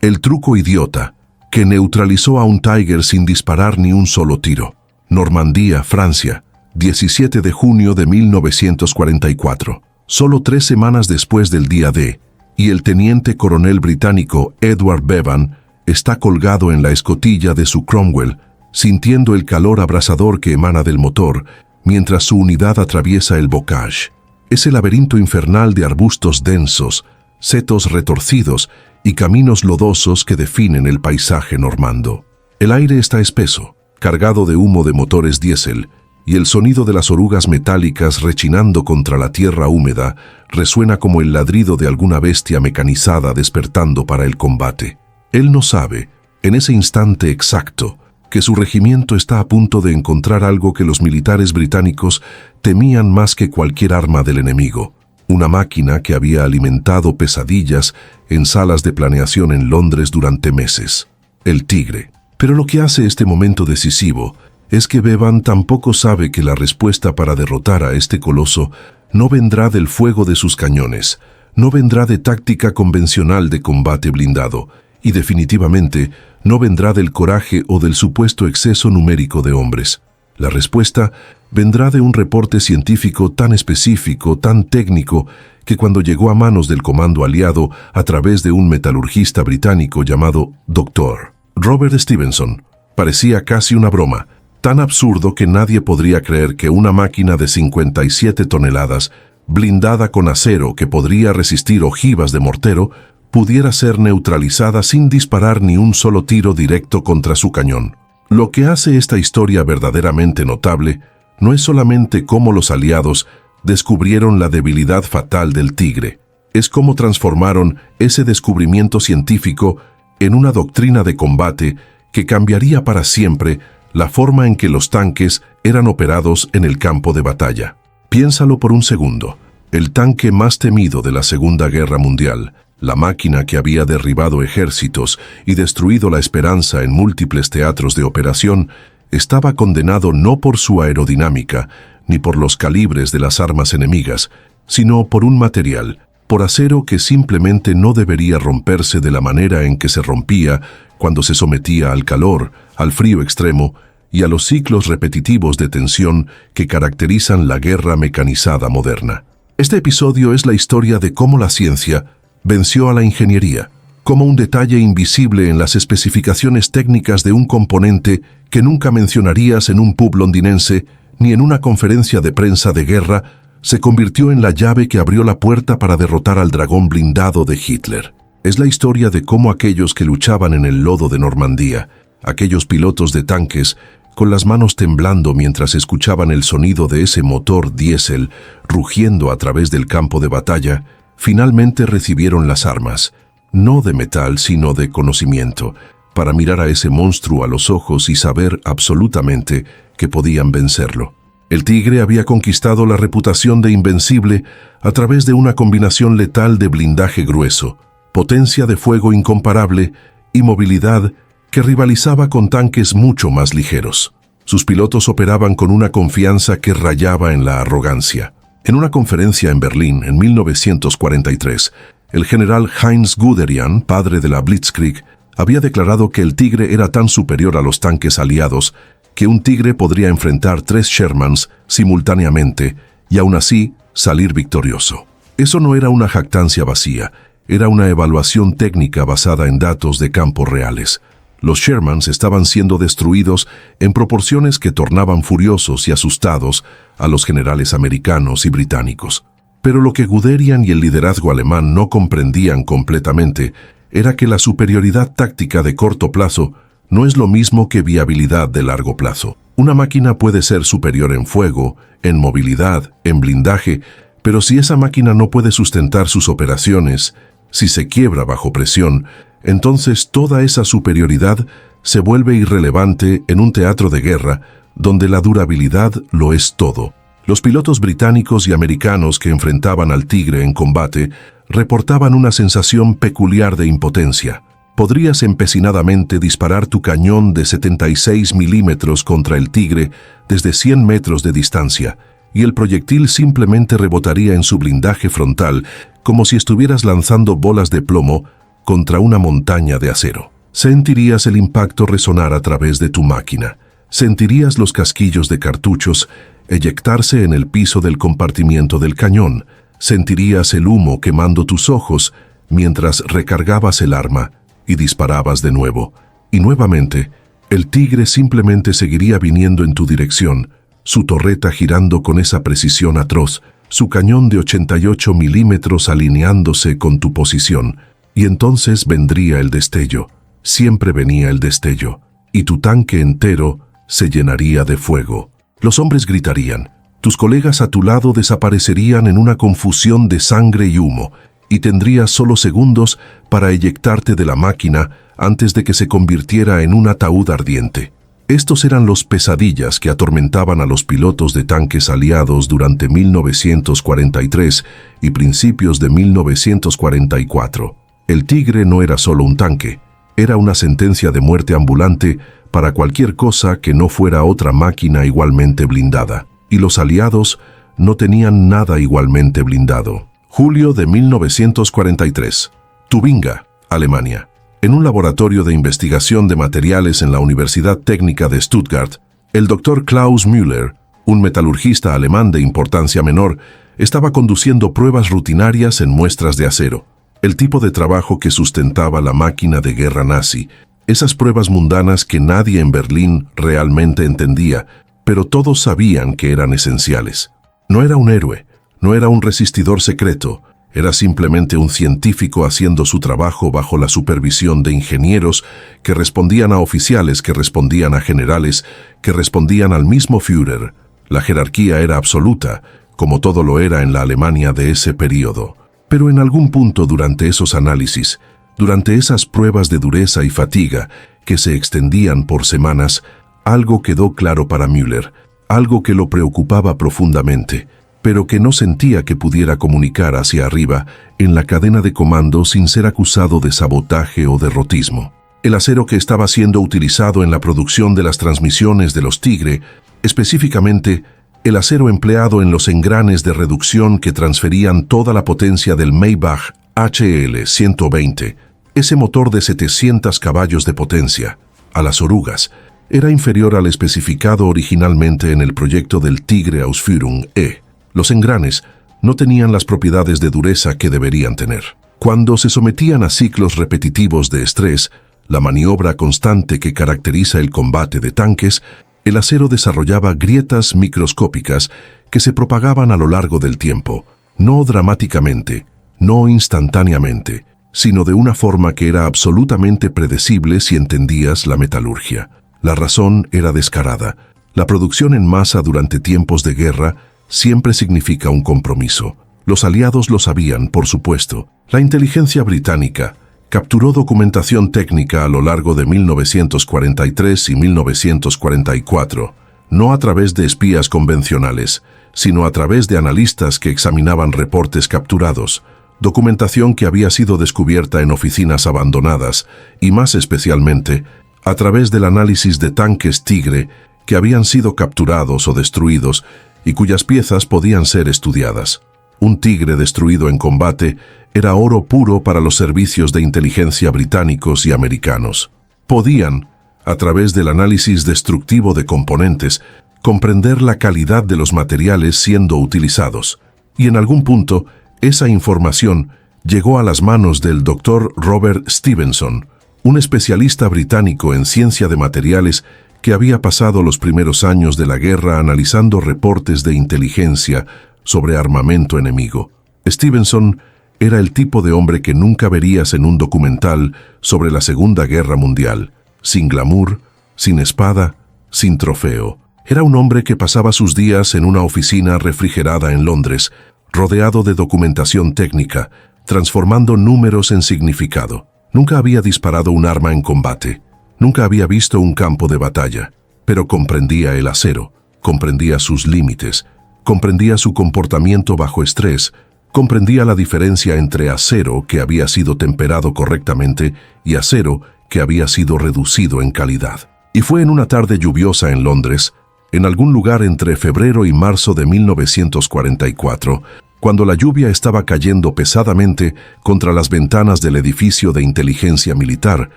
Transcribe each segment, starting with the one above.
El truco idiota, que neutralizó a un Tiger sin disparar ni un solo tiro. Normandía, Francia, 17 de junio de 1944. Solo 3 semanas después del día D, y el teniente coronel británico Edward Bevan está colgado en la escotilla de su Cromwell, sintiendo el calor abrasador que emana del motor, mientras su unidad atraviesa el bocage. Ese laberinto infernal de arbustos densos, setos retorcidos y caminos lodosos que definen el paisaje normando. El aire está espeso, cargado de humo de motores diésel, y el sonido de las orugas metálicas rechinando contra la tierra húmeda resuena como el ladrido de alguna bestia mecanizada despertando para el combate. Él no sabe, en ese instante exacto, que su regimiento está a punto de encontrar algo que los militares británicos temían más que cualquier arma del enemigo. Una máquina que había alimentado pesadillas en salas de planeación en Londres durante meses. El Tigre. Pero lo que hace este momento decisivo es que Bevan tampoco sabe que la respuesta para derrotar a este coloso no vendrá del fuego de sus cañones, no vendrá de táctica convencional de combate blindado, y definitivamente no vendrá del coraje o del supuesto exceso numérico de hombres. La respuesta vendrá de un reporte científico tan específico, tan técnico, que cuando llegó a manos del comando aliado a través de un metalurgista británico llamado Dr. Robert Stevenson, parecía casi una broma, tan absurdo que nadie podría creer que una máquina de 57 toneladas, blindada con acero que podría resistir ojivas de mortero, pudiera ser neutralizada sin disparar ni un solo tiro directo contra su cañón. Lo que hace esta historia verdaderamente notable no es solamente cómo los aliados descubrieron la debilidad fatal del Tigre, es cómo transformaron ese descubrimiento científico en una doctrina de combate que cambiaría para siempre la forma en que los tanques eran operados en el campo de batalla. Piénsalo por un segundo. El tanque más temido de la Segunda Guerra Mundial, la máquina que había derribado ejércitos y destruido la esperanza en múltiples teatros de operación, estaba condenado no por su aerodinámica, ni por los calibres de las armas enemigas, sino por un material, por acero que simplemente no debería romperse de la manera en que se rompía cuando se sometía al calor, al frío extremo y a los ciclos repetitivos de tensión que caracterizan la guerra mecanizada moderna. Este episodio es la historia de cómo la ciencia venció a la ingeniería, como un detalle invisible en las especificaciones técnicas de un componente que nunca mencionarías en un pub londinense ni en una conferencia de prensa de guerra, se convirtió en la llave que abrió la puerta para derrotar al dragón blindado de Hitler. Es la historia de cómo aquellos que luchaban en el lodo de Normandía, aquellos pilotos de tanques, con las manos temblando mientras escuchaban el sonido de ese motor diésel rugiendo a través del campo de batalla, finalmente recibieron las armas, no de metal sino de conocimiento, para mirar a ese monstruo a los ojos y saber absolutamente que podían vencerlo. El Tigre había conquistado la reputación de invencible a través de una combinación letal de blindaje grueso, potencia de fuego incomparable y movilidad que rivalizaba con tanques mucho más ligeros. Sus pilotos operaban con una confianza que rayaba en la arrogancia. En una conferencia en Berlín en 1943, el general Heinz Guderian, padre de la Blitzkrieg, había declarado que el Tigre era tan superior a los tanques aliados que un Tigre podría enfrentar 3 Shermans simultáneamente y aún así salir victorioso. Eso no era una jactancia vacía, era una evaluación técnica basada en datos de campo reales. Los Shermans estaban siendo destruidos en proporciones que tornaban furiosos y asustados a los generales americanos y británicos. Pero lo que Guderian y el liderazgo alemán no comprendían completamente era que la superioridad táctica de corto plazo no es lo mismo que viabilidad de largo plazo. Una máquina puede ser superior en fuego, en movilidad, en blindaje, pero si esa máquina no puede sustentar sus operaciones, si se quiebra bajo presión, entonces toda esa superioridad se vuelve irrelevante en un teatro de guerra donde la durabilidad lo es todo. Los pilotos británicos y americanos que enfrentaban al Tigre en combate reportaban una sensación peculiar de impotencia. Podrías empecinadamente disparar tu cañón de 76 milímetros contra el Tigre desde 100 metros de distancia, y el proyectil simplemente rebotaría en su blindaje frontal como si estuvieras lanzando bolas de plomo contra una montaña de acero. Sentirías el impacto resonar a través de tu máquina. Sentirías los casquillos de cartuchos eyectarse en el piso del compartimiento del cañón. Sentirías el humo quemando tus ojos mientras recargabas el arma y disparabas de nuevo. Y nuevamente, el tigre simplemente seguiría viniendo en tu dirección, su torreta girando con esa precisión atroz, su cañón de 88 milímetros alineándose con tu posición. Y entonces vendría el destello. Siempre venía el destello, y tu tanque entero se llenaría de fuego. Los hombres gritarían, tus colegas a tu lado desaparecerían en una confusión de sangre y humo, y tendrías solo segundos para eyectarte de la máquina antes de que se convirtiera en un ataúd ardiente. Estos eran los pesadillas que atormentaban a los pilotos de tanques aliados durante 1943 y principios de 1944. El Tigre no era solo un tanque, era una sentencia de muerte ambulante para cualquier cosa que no fuera otra máquina igualmente blindada. Y los aliados no tenían nada igualmente blindado. Julio de 1943. Tubinga, Alemania. En un laboratorio de investigación de materiales en la Universidad Técnica de Stuttgart, el Dr. Klaus Müller, un metalurgista alemán de importancia menor, estaba conduciendo pruebas rutinarias en muestras de acero, el tipo de trabajo que sustentaba la máquina de guerra nazi, esas pruebas mundanas que nadie en Berlín realmente entendía, pero todos sabían que eran esenciales. No era un héroe, no era un resistidor secreto, era simplemente un científico haciendo su trabajo bajo la supervisión de ingenieros que respondían a oficiales, que respondían a generales, que respondían al mismo Führer. La jerarquía era absoluta, como todo lo era en la Alemania de ese período. Pero en algún punto durante esos análisis, durante esas pruebas de dureza y fatiga que se extendían por semanas, algo quedó claro para Müller, algo que lo preocupaba profundamente, pero que no sentía que pudiera comunicar hacia arriba en la cadena de comando sin ser acusado de sabotaje o derrotismo. El acero que estaba siendo utilizado en la producción de las transmisiones de los Tigre, específicamente el acero empleado en los engranes de reducción que transferían toda la potencia del Maybach HL-120, ese motor de 700 caballos de potencia, a las orugas, era inferior al especificado originalmente en el proyecto del Tigre Ausführung E. Los engranes no tenían las propiedades de dureza que deberían tener. Cuando se sometían a ciclos repetitivos de estrés, la maniobra constante que caracteriza el combate de tanques, el acero desarrollaba grietas microscópicas que se propagaban a lo largo del tiempo, no dramáticamente, no instantáneamente, sino de una forma que era absolutamente predecible si entendías la metalurgia. La razón era descarada. La producción en masa durante tiempos de guerra siempre significa un compromiso. Los aliados lo sabían, por supuesto. La inteligencia británica capturó documentación técnica a lo largo de 1943 y 1944, no a través de espías convencionales, sino a través de analistas que examinaban reportes capturados, documentación que había sido descubierta en oficinas abandonadas y, más especialmente, a través del análisis de tanques Tigre que habían sido capturados o destruidos y cuyas piezas podían ser estudiadas. Un Tigre destruido en combate era oro puro para los servicios de inteligencia británicos y americanos. Podían, a través del análisis destructivo de componentes, comprender la calidad de los materiales siendo utilizados, y en algún punto esa información llegó a las manos del Dr. Robert Stevenson, un especialista británico en ciencia de materiales que había pasado los primeros años de la guerra analizando reportes de inteligencia sobre armamento enemigo. Stevenson era el tipo de hombre que nunca verías en un documental sobre la Segunda Guerra Mundial, sin glamour, sin espada, sin trofeo. Era un hombre que pasaba sus días en una oficina refrigerada en Londres, rodeado de documentación técnica, transformando números en significado. Nunca había disparado un arma en combate, nunca había visto un campo de batalla, pero comprendía el acero, comprendía sus límites, comprendía su comportamiento bajo estrés, comprendía la diferencia entre acero que había sido temperado correctamente y acero que había sido reducido en calidad. Y fue en una tarde lluviosa en Londres, en algún lugar entre febrero y marzo de 1944, cuando la lluvia estaba cayendo pesadamente contra las ventanas del edificio de inteligencia militar,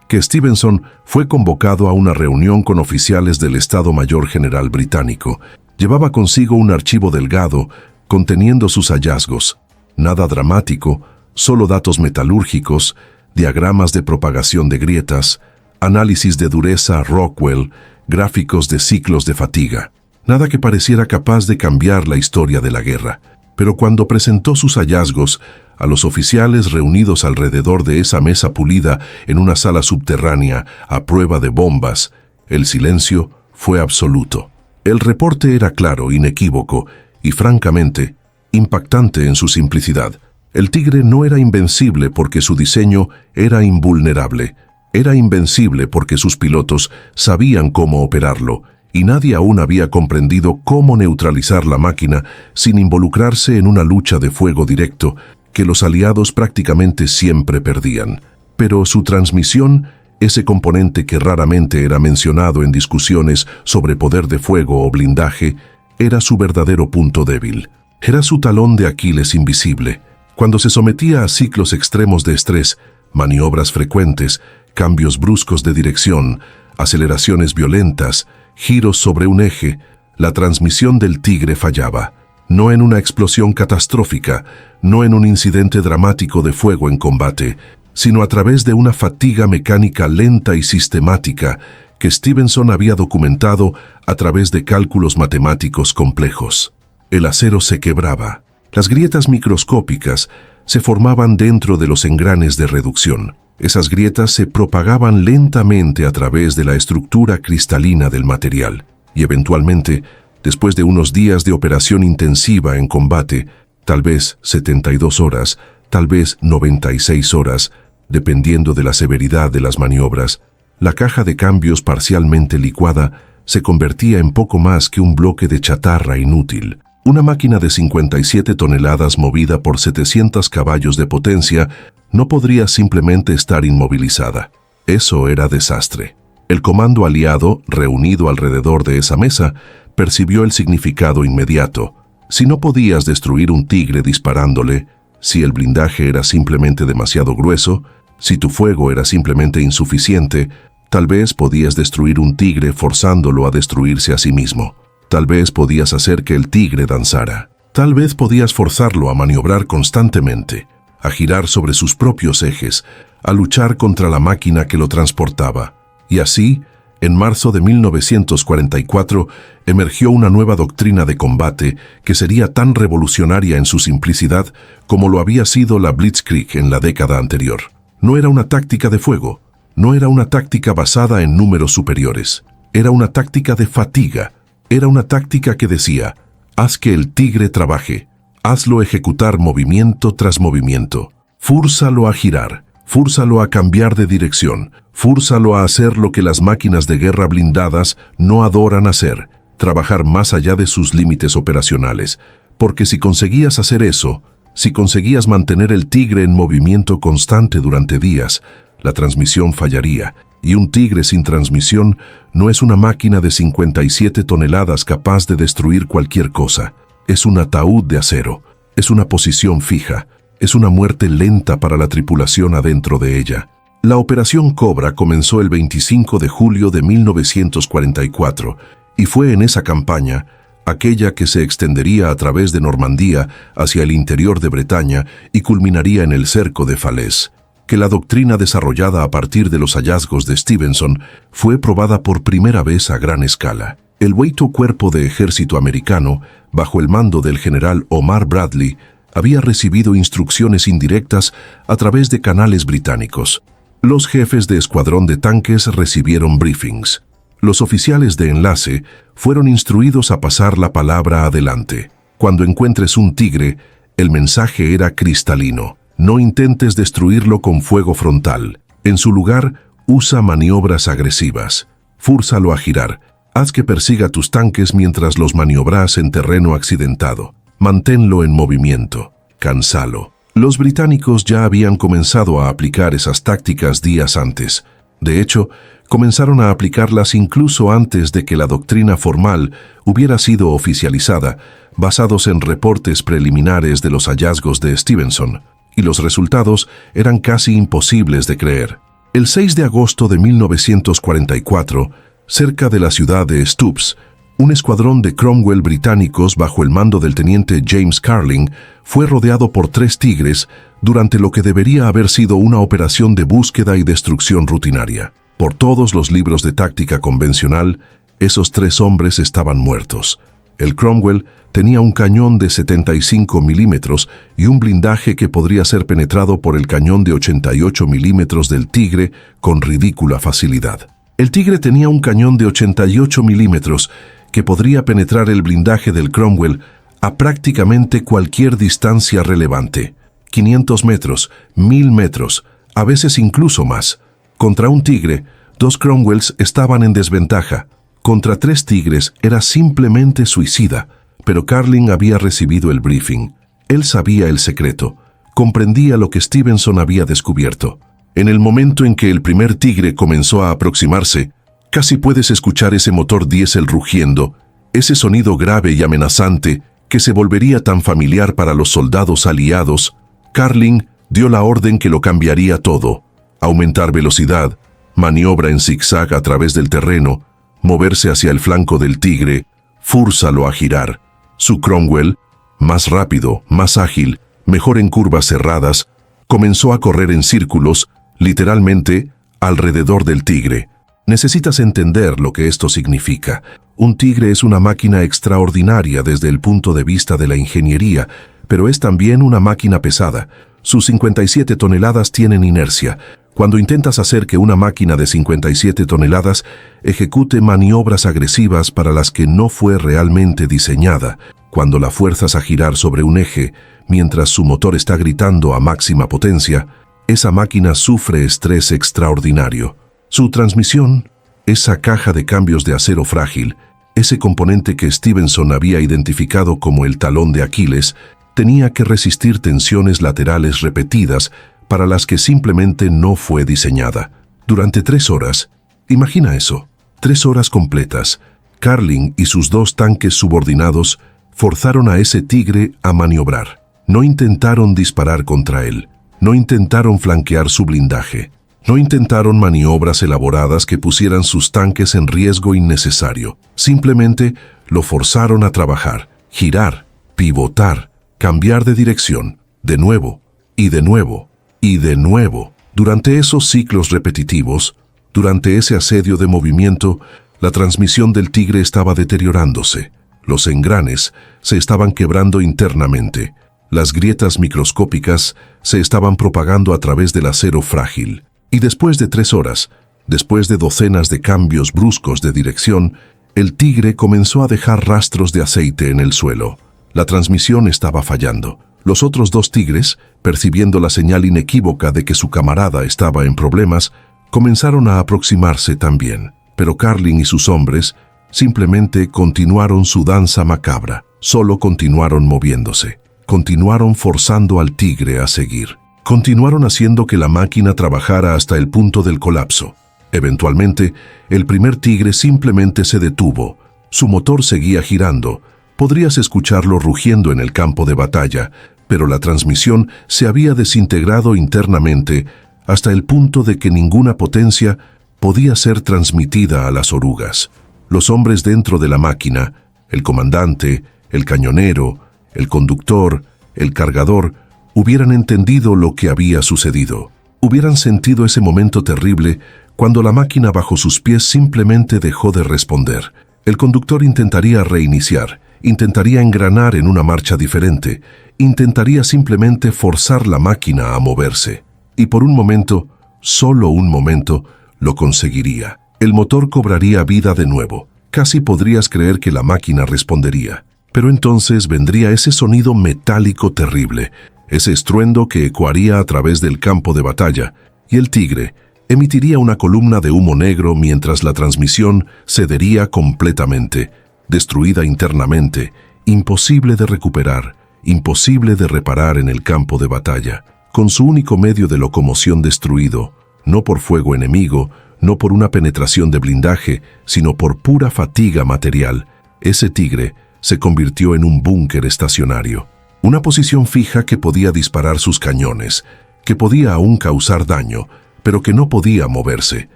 que Stevenson fue convocado a una reunión con oficiales del Estado Mayor General británico. Llevaba consigo un archivo delgado conteniendo sus hallazgos. Nada dramático, solo datos metalúrgicos, diagramas de propagación de grietas, análisis de dureza Rockwell, gráficos de ciclos de fatiga. Nada que pareciera capaz de cambiar la historia de la guerra. Pero cuando presentó sus hallazgos a los oficiales reunidos alrededor de esa mesa pulida en una sala subterránea a prueba de bombas, el silencio fue absoluto. El reporte era claro, inequívoco y, francamente, impactante en su simplicidad. El Tigre no era invencible porque su diseño era invulnerable. Era invencible porque sus pilotos sabían cómo operarlo, y nadie aún había comprendido cómo neutralizar la máquina sin involucrarse en una lucha de fuego directo que los aliados prácticamente siempre perdían. Pero su transmisión, ese componente que raramente era mencionado en discusiones sobre poder de fuego o blindaje, era su verdadero punto débil. Era su talón de Aquiles invisible. Cuando se sometía a ciclos extremos de estrés, maniobras frecuentes, cambios bruscos de dirección, aceleraciones violentas, giros sobre un eje, la transmisión del Tigre fallaba. No en una explosión catastrófica, no en un incidente dramático de fuego en combate, sino a través de una fatiga mecánica lenta y sistemática que Stevenson había documentado a través de cálculos matemáticos complejos. El acero se quebraba. Las grietas microscópicas se formaban dentro de los engranes de reducción. Esas grietas se propagaban lentamente a través de la estructura cristalina del material y eventualmente, después de unos días de operación intensiva en combate, tal vez 72 horas, tal vez 96 horas, dependiendo de la severidad de las maniobras, la caja de cambios parcialmente licuada se convertía en poco más que un bloque de chatarra inútil. Una máquina de 57 toneladas movida por 700 caballos de potencia no podría simplemente estar inmovilizada. Eso era desastre. El comando aliado, reunido alrededor de esa mesa, percibió el significado inmediato. Si no podías destruir un Tigre disparándole, si el blindaje era simplemente demasiado grueso, si tu fuego era simplemente insuficiente, tal vez podías destruir un Tigre forzándolo a destruirse a sí mismo. Tal vez podías hacer que el Tigre danzara. Tal vez podías forzarlo a maniobrar constantemente, a girar sobre sus propios ejes, a luchar contra la máquina que lo transportaba. Y así, en marzo de 1944, emergió una nueva doctrina de combate que sería tan revolucionaria en su simplicidad como lo había sido la Blitzkrieg en la década anterior. No era una táctica de fuego, no era una táctica basada en números superiores, era una táctica de fatiga. Era una táctica que decía, haz que el Tigre trabaje, hazlo ejecutar movimiento tras movimiento, fúrzalo a girar, fúrzalo a cambiar de dirección, fúrzalo a hacer lo que las máquinas de guerra blindadas no adoran hacer, trabajar más allá de sus límites operacionales, porque si conseguías hacer eso, si conseguías mantener el Tigre en movimiento constante durante días, la transmisión fallaría. Y un Tigre sin transmisión no es una máquina de 57 toneladas capaz de destruir cualquier cosa. Es un ataúd de acero, es una posición fija, es una muerte lenta para la tripulación adentro de ella. La Operación Cobra comenzó el 25 de julio de 1944 y fue en esa campaña, aquella que se extendería a través de Normandía hacia el interior de Bretaña y culminaría en el cerco de Falaise, que la doctrina desarrollada a partir de los hallazgos de Stevenson fue probada por primera vez a gran escala. El Hueito Cuerpo de Ejército americano, bajo el mando del general Omar Bradley, había recibido instrucciones indirectas a través de canales británicos. Los jefes de escuadrón de tanques recibieron briefings. Los oficiales de enlace fueron instruidos a pasar la palabra adelante. Cuando encuentres un Tigre, el mensaje era cristalino. No intentes destruirlo con fuego frontal. En su lugar, usa maniobras agresivas. Fúrzalo a girar. Haz que persiga tus tanques mientras los maniobras en terreno accidentado. Manténlo en movimiento. Cánsalo. Los británicos ya habían comenzado a aplicar esas tácticas días antes. De hecho, comenzaron a aplicarlas incluso antes de que la doctrina formal hubiera sido oficializada, basados en reportes preliminares de los hallazgos de Stevenson, y los resultados eran casi imposibles de creer. El 6 de agosto de 1944, cerca de la ciudad de Stoops, un escuadrón de Cromwell británicos bajo el mando del teniente James Carling fue rodeado por 3 tigres durante lo que debería haber sido una operación de búsqueda y destrucción rutinaria. Por todos los libros de táctica convencional, esos 3 hombres estaban muertos. El Cromwell tenía un cañón de 75 milímetros y un blindaje que podría ser penetrado por el cañón de 88 milímetros del Tigre con ridícula facilidad. El Tigre tenía un cañón de 88 milímetros que podría penetrar el blindaje del Cromwell a prácticamente cualquier distancia relevante. 500 metros, 1000 metros, a veces incluso más. Contra un Tigre, 2 Cromwells estaban en desventaja. Contra 3 tigres era simplemente suicida, pero Carling había recibido el briefing. Él sabía el secreto, comprendía lo que Stevenson había descubierto. En el momento en que el primer tigre comenzó a aproximarse, casi puedes escuchar ese motor diésel rugiendo, ese sonido grave y amenazante que se volvería tan familiar para los soldados aliados. Carling dio la orden que lo cambiaría todo: aumentar velocidad, maniobra en zigzag a través del terreno, moverse hacia el flanco del Tigre, fúrzalo a girar. Su Cromwell, más rápido, más ágil, mejor en curvas cerradas, comenzó a correr en círculos, literalmente, alrededor del Tigre. Necesitas entender lo que esto significa. Un Tigre es una máquina extraordinaria desde el punto de vista de la ingeniería, pero es también una máquina pesada. Sus 57 toneladas tienen inercia. Cuando intentas hacer que una máquina de 57 toneladas ejecute maniobras agresivas para las que no fue realmente diseñada, cuando la fuerzas a girar sobre un eje mientras su motor está gritando a máxima potencia, esa máquina sufre estrés extraordinario. Su transmisión, esa caja de cambios de acero frágil, ese componente que Stevenson había identificado como el talón de Aquiles, tenía que resistir tensiones laterales repetidas para las que simplemente no fue diseñada. Durante 3 horas, imagina eso, 3 horas completas, Carling y sus 2 tanques subordinados forzaron a ese Tigre a maniobrar. No intentaron disparar contra él, no intentaron flanquear su blindaje, no intentaron maniobras elaboradas que pusieran sus tanques en riesgo innecesario. Simplemente lo forzaron a trabajar, girar, pivotar, cambiar de dirección, de nuevo, y de nuevo, y de nuevo. Durante esos ciclos repetitivos, durante ese asedio de movimiento, la transmisión del Tigre estaba deteriorándose. Los engranes se estaban quebrando internamente. Las grietas microscópicas se estaban propagando a través del acero frágil. Y después de 3 horas, después de docenas de cambios bruscos de dirección, el Tigre comenzó a dejar rastros de aceite en el suelo. La transmisión estaba fallando. Los otros 2 tigres, percibiendo la señal inequívoca de que su camarada estaba en problemas, comenzaron a aproximarse también. Pero Carling y sus hombres simplemente continuaron su danza macabra. Solo continuaron moviéndose. Continuaron forzando al Tigre a seguir. Continuaron haciendo que la máquina trabajara hasta el punto del colapso. Eventualmente, el primer Tigre simplemente se detuvo. Su motor seguía girando. Podrías escucharlo rugiendo en el campo de batalla, pero la transmisión se había desintegrado internamente hasta el punto de que ninguna potencia podía ser transmitida a las orugas. Los hombres dentro de la máquina, el comandante, el cañonero, el conductor, el cargador, hubieran entendido lo que había sucedido. Hubieran sentido ese momento terrible cuando la máquina bajo sus pies simplemente dejó de responder. El conductor intentaría reiniciar, intentaría engranar en una marcha diferente, intentaría simplemente forzar la máquina a moverse. Y por un momento, solo un momento, lo conseguiría. El motor cobraría vida de nuevo. Casi podrías creer que la máquina respondería. Pero entonces vendría ese sonido metálico terrible, ese estruendo que ecoaría a través del campo de batalla, y el Tigre emitiría una columna de humo negro mientras la transmisión cedería completamente, destruida internamente, imposible de recuperar, imposible de reparar en el campo de batalla, con su único medio de locomoción destruido, no por fuego enemigo, no por una penetración de blindaje, sino por pura fatiga material. Ese tigre se convirtió en un búnker estacionario, una posición fija que podía disparar sus cañones, que podía aún causar daño, pero que no podía moverse.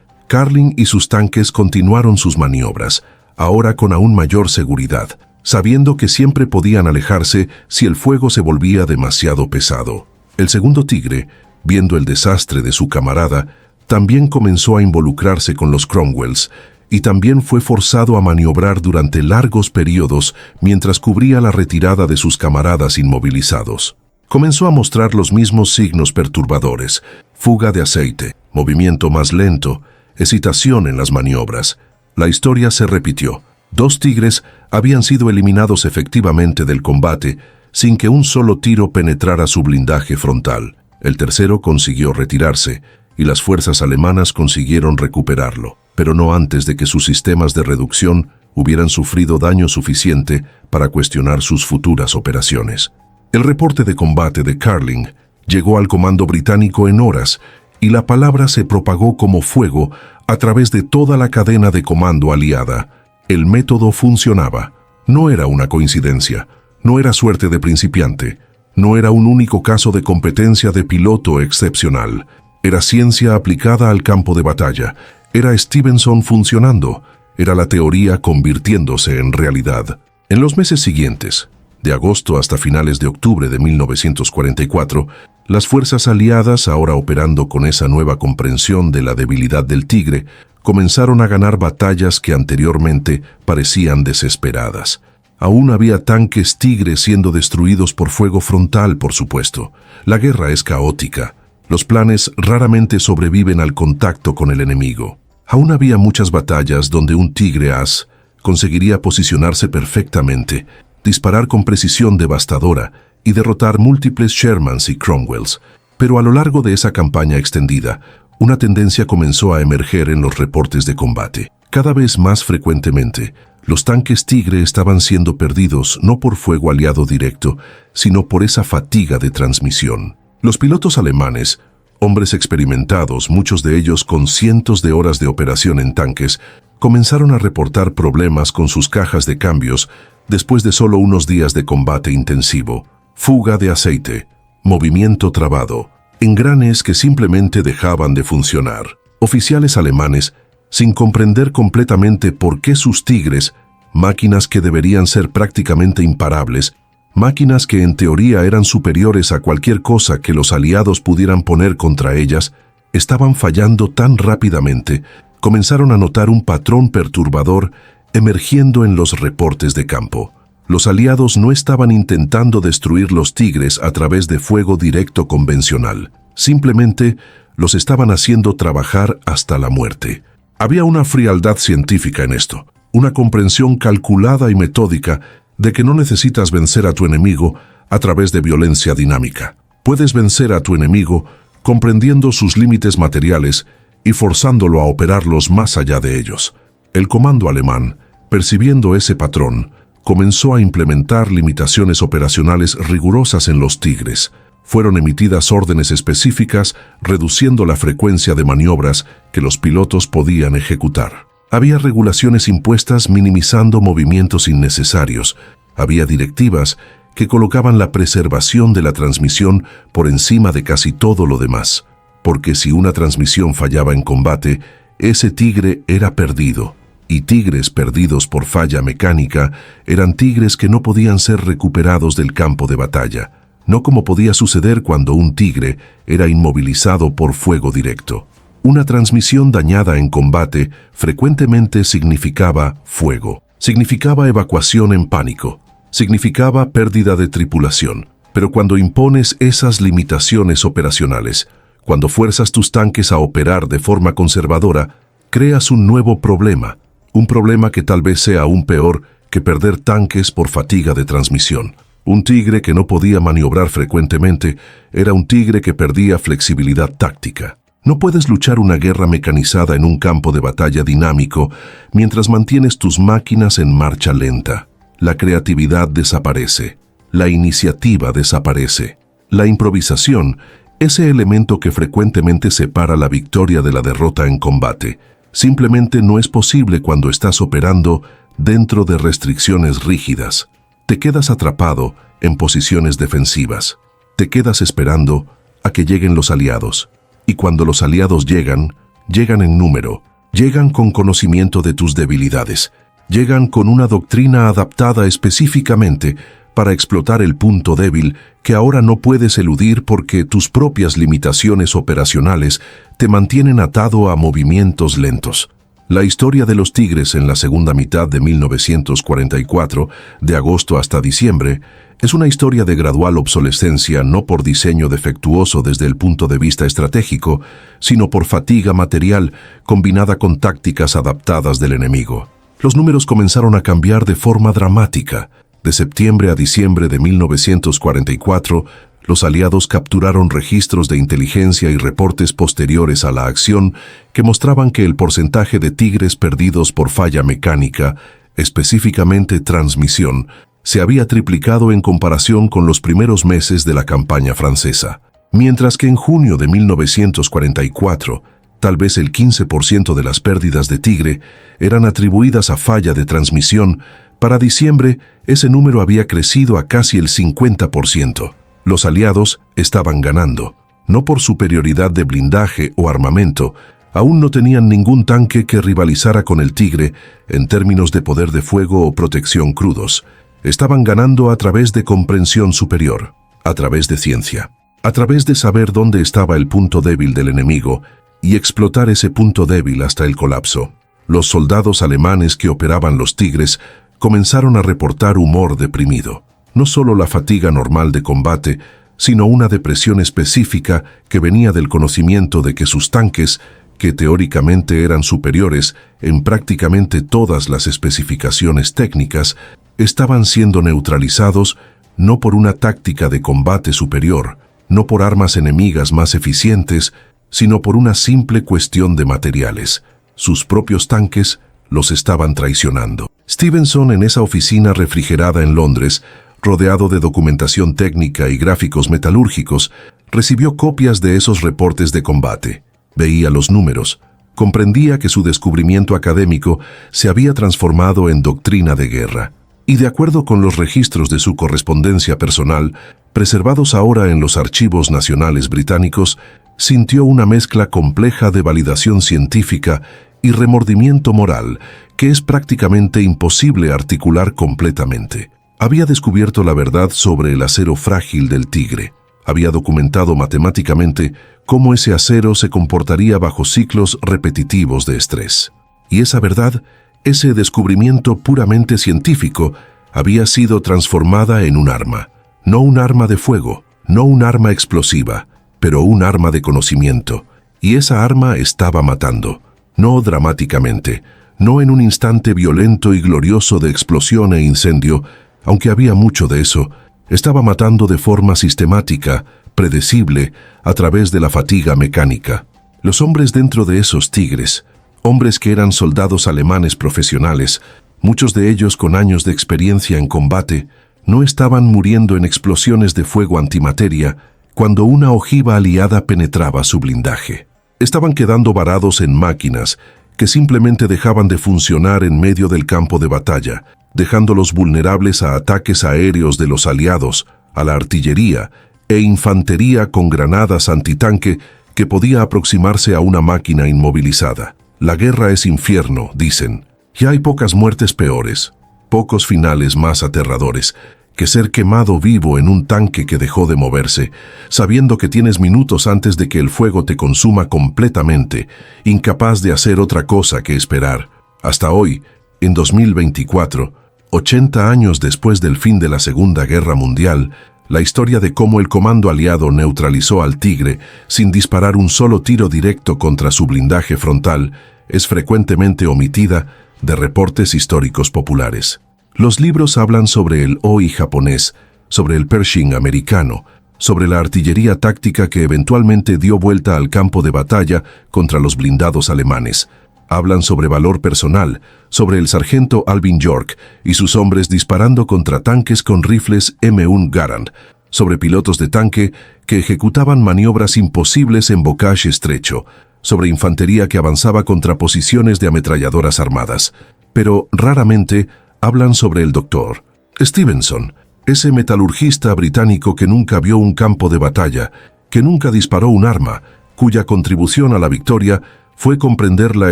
Carling y sus tanques continuaron sus maniobras, ahora con aún mayor seguridad, sabiendo que siempre podían alejarse si el fuego se volvía demasiado pesado. El segundo tigre, viendo el desastre de su camarada, también comenzó a involucrarse con los Cromwells y también fue forzado a maniobrar durante largos periodos mientras cubría la retirada de sus camaradas inmovilizados. Comenzó a mostrar los mismos signos perturbadores: fuga de aceite, movimiento más lento, hesitación en las maniobras. La historia se repitió. 2 tigres habían sido eliminados efectivamente del combate sin que un solo tiro penetrara su blindaje frontal. El tercero consiguió retirarse y las fuerzas alemanas consiguieron recuperarlo, pero no antes de que sus sistemas de reducción hubieran sufrido daño suficiente para cuestionar sus futuras operaciones. El reporte de combate de Carling llegó al comando británico en horas y la palabra se propagó como fuego a través de toda la cadena de comando aliada. El método funcionaba. No era una coincidencia, no era suerte de principiante, no era un único caso de competencia de piloto excepcional. Era ciencia aplicada al campo de batalla, era Stevenson funcionando, era la teoría convirtiéndose en realidad. En los meses siguientes, de agosto hasta finales de octubre de 1944, las fuerzas aliadas, ahora operando con esa nueva comprensión de la debilidad del tigre, comenzaron a ganar batallas que anteriormente parecían desesperadas. Aún había tanques tigres siendo destruidos por fuego frontal, por supuesto. La guerra es caótica. Los planes raramente sobreviven al contacto con el enemigo. Aún había muchas batallas donde un tigre as conseguiría posicionarse perfectamente, disparar con precisión devastadora y derrotar múltiples Shermans y Cromwells. Pero a lo largo de esa campaña extendida, una tendencia comenzó a emerger en los reportes de combate. Cada vez más frecuentemente, los tanques Tigre estaban siendo perdidos no por fuego aliado directo, sino por esa fatiga de transmisión. Los pilotos alemanes, hombres experimentados, muchos de ellos con cientos de horas de operación en tanques, comenzaron a reportar problemas con sus cajas de cambios después de solo unos días de combate intensivo. Fuga de aceite, movimiento trabado, engranes que simplemente dejaban de funcionar. Oficiales alemanes, sin comprender completamente por qué sus Tigres, máquinas que deberían ser prácticamente imparables, máquinas que en teoría eran superiores a cualquier cosa que los aliados pudieran poner contra ellas, estaban fallando tan rápidamente, comenzaron a notar un patrón perturbador emergiendo en los reportes de campo. Los aliados no estaban intentando destruir los Tigres a través de fuego directo convencional, simplemente los estaban haciendo trabajar hasta la muerte. Había una frialdad científica en esto, una comprensión calculada y metódica de que no necesitas vencer a tu enemigo a través de violencia dinámica. Puedes vencer a tu enemigo comprendiendo sus límites materiales y forzándolo a operarlos más allá de ellos. El comando alemán, percibiendo ese patrón, comenzó a implementar limitaciones operacionales rigurosas en los Tigres. Fueron emitidas órdenes específicas reduciendo la frecuencia de maniobras que los pilotos podían ejecutar. Había regulaciones impuestas minimizando movimientos innecesarios. Había directivas que colocaban la preservación de la transmisión por encima de casi todo lo demás, porque si una transmisión fallaba en combate, ese tigre era perdido. Y tigres perdidos por falla mecánica eran tigres que no podían ser recuperados del campo de batalla, no como podía suceder cuando un tigre era inmovilizado por fuego directo. Una transmisión dañada en combate frecuentemente significaba fuego, significaba evacuación en pánico, significaba pérdida de tripulación. Pero cuando impones esas limitaciones operacionales, cuando fuerzas tus tanques a operar de forma conservadora, creas un nuevo problema, un problema que tal vez sea aún peor que perder tanques por fatiga de transmisión. Un tigre que no podía maniobrar frecuentemente era un tigre que perdía flexibilidad táctica. No puedes luchar una guerra mecanizada en un campo de batalla dinámico mientras mantienes tus máquinas en marcha lenta. La creatividad desaparece, la iniciativa desaparece. La improvisación, ese elemento que frecuentemente separa la victoria de la derrota en combate, Simplemente no es posible cuando estás operando dentro de restricciones rígidas. Te quedas atrapado en posiciones defensivas. Te quedas esperando a que lleguen los aliados. Y cuando los aliados llegan, llegan en número, llegan con conocimiento de tus debilidades, llegan con una doctrina adaptada específicamente para explotar el punto débil que ahora no puedes eludir porque tus propias limitaciones operacionales te mantienen atado a movimientos lentos. La historia de los Tigres en la segunda mitad de 1944, de agosto hasta diciembre, es una historia de gradual obsolescencia no por diseño defectuoso desde el punto de vista estratégico, sino por fatiga material combinada con tácticas adaptadas del enemigo. Los números comenzaron a cambiar de forma dramática. De septiembre a diciembre de 1944, los aliados capturaron registros de inteligencia y reportes posteriores a la acción que mostraban que el porcentaje de Tigres perdidos por falla mecánica, específicamente transmisión, se había triplicado en comparación con los primeros meses de la campaña francesa. Mientras que en junio de 1944, tal vez el 15% de las pérdidas de Tigre eran atribuidas a falla de transmisión, para diciembre ese número había crecido a casi el 50%. Los aliados estaban ganando, no por superioridad de blindaje o armamento. Aún no tenían ningún tanque que rivalizara con el Tigre en términos de poder de fuego o protección crudos. Estaban ganando a través de comprensión superior, a través de ciencia, a través de saber dónde estaba el punto débil del enemigo y explotar ese punto débil hasta el colapso. Los soldados alemanes que operaban los Tigres comenzaron a reportar humor deprimido. No solo la fatiga normal de combate, sino una depresión específica que venía del conocimiento de que sus tanques, que teóricamente eran superiores en prácticamente todas las especificaciones técnicas, estaban siendo neutralizados no por una táctica de combate superior, no por armas enemigas más eficientes, sino por una simple cuestión de materiales. Sus propios tanques los estaban traicionando. Stevenson, en esa oficina refrigerada en Londres, rodeado de documentación técnica y gráficos metalúrgicos, recibió copias de esos reportes de combate. Veía los números, comprendía que su descubrimiento académico se había transformado en doctrina de guerra. Y de acuerdo con los registros de su correspondencia personal, preservados ahora en los archivos nacionales británicos, sintió una mezcla compleja de validación científica y remordimiento moral que es prácticamente imposible articular completamente. Había descubierto la verdad sobre el acero frágil del Tigre. Había documentado matemáticamente cómo ese acero se comportaría bajo ciclos repetitivos de estrés. Y esa verdad, ese descubrimiento puramente científico, había sido transformada en un arma. No un arma de fuego, no un arma explosiva, pero un arma de conocimiento. Y esa arma estaba matando. No dramáticamente, no en un instante violento y glorioso de explosión e incendio, aunque había mucho de eso, estaba matando de forma sistemática, predecible, a través de la fatiga mecánica. Los hombres dentro de esos Tigres, hombres que eran soldados alemanes profesionales, muchos de ellos con años de experiencia en combate, no estaban muriendo en explosiones de fuego antimateria cuando una ojiva aliada penetraba su blindaje. Estaban quedando varados en máquinas que simplemente dejaban de funcionar en medio del campo de batalla, dejándolos vulnerables a ataques aéreos de los aliados, a la artillería e infantería con granadas antitanque que podía aproximarse a una máquina inmovilizada. La guerra es infierno, dicen, y hay pocas muertes peores, pocos finales más aterradores, que ser quemado vivo en un tanque que dejó de moverse, sabiendo que tienes minutos antes de que el fuego te consuma completamente, incapaz de hacer otra cosa que esperar. Hasta hoy, en 2024, 80 años después del fin de la Segunda Guerra Mundial, la historia de cómo el comando aliado neutralizó al Tigre sin disparar un solo tiro directo contra su blindaje frontal es frecuentemente omitida de reportes históricos populares. Los libros hablan sobre el OI japonés, sobre el Pershing americano, sobre la artillería táctica que eventualmente dio vuelta al campo de batalla contra los blindados alemanes. Hablan sobre valor personal, sobre el sargento Alvin York y sus hombres disparando contra tanques con rifles M1 Garand, sobre pilotos de tanque que ejecutaban maniobras imposibles en bocage estrecho, sobre infantería que avanzaba contra posiciones de ametralladoras armadas, pero raramente hablan sobre el Dr. Stevenson, ese metalurgista británico que nunca vio un campo de batalla, que nunca disparó un arma, cuya contribución a la victoria fue comprender la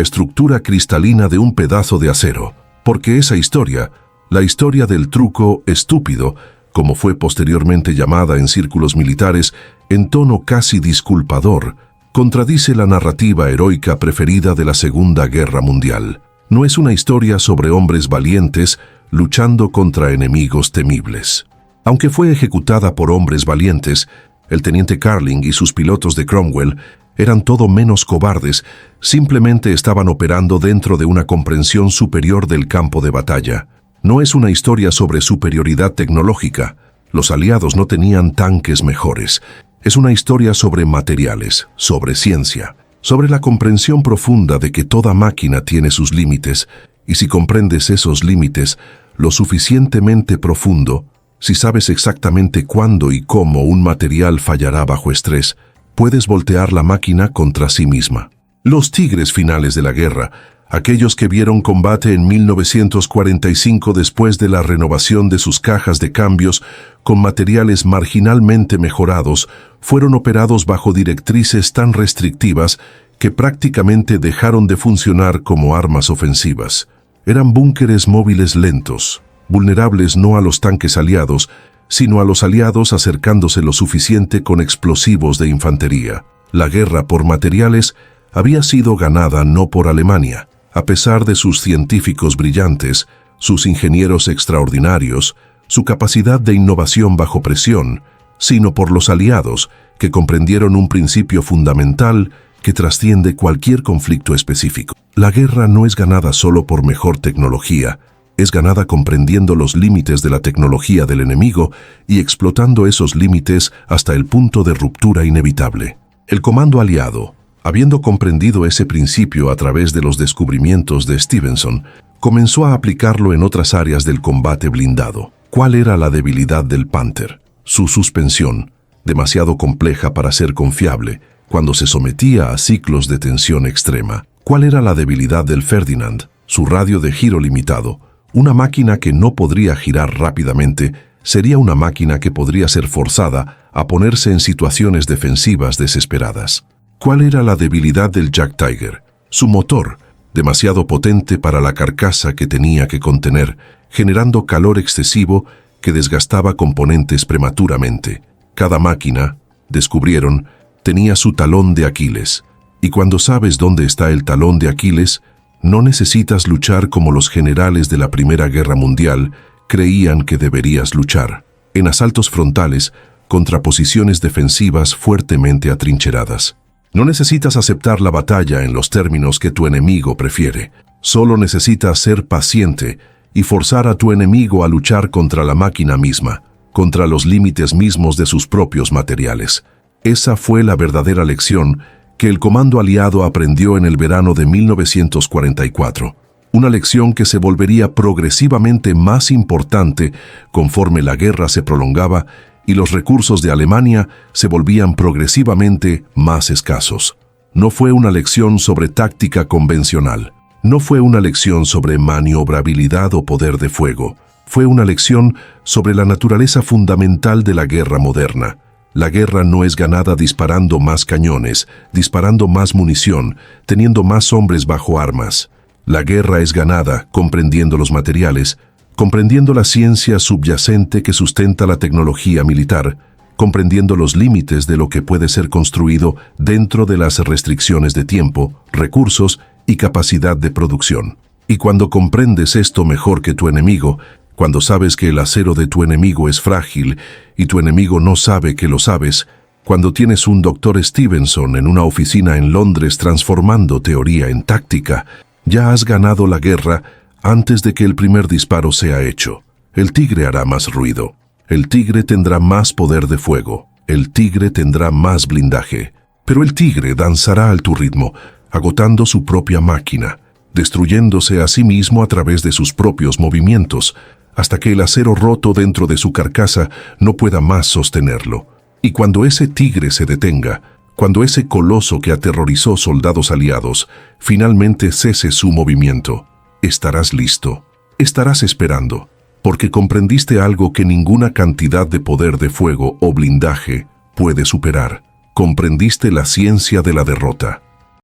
estructura cristalina de un pedazo de acero, porque esa historia, la historia del truco estúpido, como fue posteriormente llamada en círculos militares, en tono casi disculpador, contradice la narrativa heroica preferida de la Segunda Guerra Mundial. No es una historia sobre hombres valientes luchando contra enemigos temibles. Aunque fue ejecutada por hombres valientes, el teniente Carling y sus pilotos de Cromwell eran todo menos cobardes, simplemente estaban operando dentro de una comprensión superior del campo de batalla. No es una historia sobre superioridad tecnológica. Los aliados no tenían tanques mejores. Es una historia sobre materiales, sobre ciencia, sobre la comprensión profunda de que toda máquina tiene sus límites, y si comprendes esos límites lo suficientemente profundo, si sabes exactamente cuándo y cómo un material fallará bajo estrés, puedes voltear la máquina contra sí misma. Los tigres finales de la guerra, aquellos que vieron combate en 1945 después de la renovación de sus cajas de cambios con materiales marginalmente mejorados, fueron operados bajo directrices tan restrictivas que prácticamente dejaron de funcionar como armas ofensivas. Eran búnkeres móviles lentos, vulnerables no a los tanques aliados, sino a los aliados acercándose lo suficiente con explosivos de infantería. La guerra por materiales había sido ganada no por Alemania, a pesar de sus científicos brillantes, sus ingenieros extraordinarios, su capacidad de innovación bajo presión, sino por los aliados, que comprendieron un principio fundamental que trasciende cualquier conflicto específico. La guerra no es ganada solo por mejor tecnología, es ganada comprendiendo los límites de la tecnología del enemigo y explotando esos límites hasta el punto de ruptura inevitable. El comando aliado, habiendo comprendido ese principio a través de los descubrimientos de Stevenson, comenzó a aplicarlo en otras áreas del combate blindado. ¿Cuál era la debilidad del Panther? Su suspensión, demasiado compleja para ser confiable, cuando se sometía a ciclos de tensión extrema. ¿Cuál era la debilidad del Ferdinand? Su radio de giro limitado. Una máquina que no podría girar rápidamente sería una máquina que podría ser forzada a ponerse en situaciones defensivas desesperadas. ¿Cuál era la debilidad del Jack Tiger? Su motor, demasiado potente para la carcasa que tenía que contener, generando calor excesivo que desgastaba componentes prematuramente. Cada máquina, descubrieron, tenía su talón de Aquiles, y cuando sabes dónde está el talón de Aquiles, no necesitas luchar como los generales de la Primera Guerra Mundial creían que deberías luchar, en asaltos frontales contra posiciones defensivas fuertemente atrincheradas. No necesitas aceptar la batalla en los términos que tu enemigo prefiere. Solo necesitas ser paciente y forzar a tu enemigo a luchar contra la máquina misma, contra los límites mismos de sus propios materiales. Esa fue la verdadera lección que el comando aliado aprendió en el verano de 1944. Una lección que se volvería progresivamente más importante conforme la guerra se prolongaba y los recursos de Alemania se volvían progresivamente más escasos. No fue una lección sobre táctica convencional. No fue una lección sobre maniobrabilidad o poder de fuego. Fue una lección sobre la naturaleza fundamental de la guerra moderna. La guerra no es ganada disparando más cañones, disparando más munición, teniendo más hombres bajo armas. La guerra es ganada comprendiendo los materiales, comprendiendo la ciencia subyacente que sustenta la tecnología militar, comprendiendo los límites de lo que puede ser construido dentro de las restricciones de tiempo, recursos y capacidad de producción. Y cuando comprendes esto mejor que tu enemigo, cuando sabes que el acero de tu enemigo es frágil y tu enemigo no sabe que lo sabes, cuando tienes un Dr. Stevenson en una oficina en Londres transformando teoría en táctica, ya has ganado la guerra antes de que el primer disparo sea hecho. El tigre hará más ruido. El tigre tendrá más poder de fuego. El tigre tendrá más blindaje. Pero el tigre danzará al tu ritmo, agotando su propia máquina, destruyéndose a sí mismo a través de sus propios movimientos, hasta que el acero roto dentro de su carcasa no pueda más sostenerlo. Y cuando ese tigre se detenga, Cuando ese coloso que aterrorizó soldados aliados finalmente cese su movimiento, estarás listo, estarás esperando, porque comprendiste algo que ninguna cantidad de poder de fuego o blindaje puede superar. Comprendiste la ciencia de la derrota.